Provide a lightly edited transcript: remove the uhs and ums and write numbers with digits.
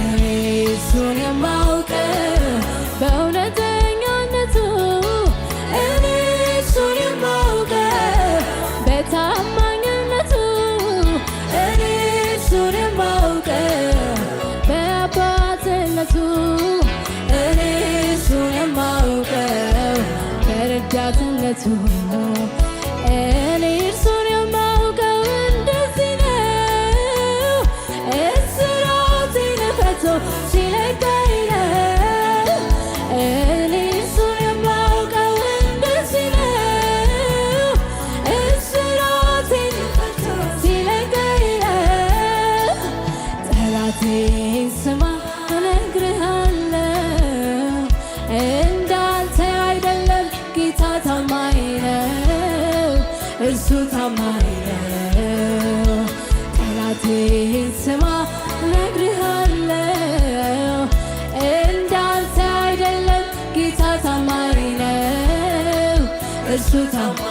እኔ እሱን የማውቀው በእውነተኛነቱ እኔ እሱን የማውቀው በታማኝነቱ እኔ እሱን የማውቀው በአባትነቱ እኔ እሱን የማውቀው በረዳትነቱ እኔ እርሱን የማውቀው እንደዚህ ነው። እስራቴን ፈቶ ሲለቀኝ ነው። እኔ እርሱን የማውቀው እንደዚህ ነው። እስራቴን ፈቶ ሲለቀኝ ነው። ጠላቴን ስማ እነግርሃለሁ፣ እንዳንተ አይደለም ጌታ ታማኝ ነው። እርሱ ታማኝ ነው። ጠላቴን ስማ እነግርሃለሁ፣ እንዳንተ አይደለም ጌታ ታማኝ ነው። እርሱ ታማኝ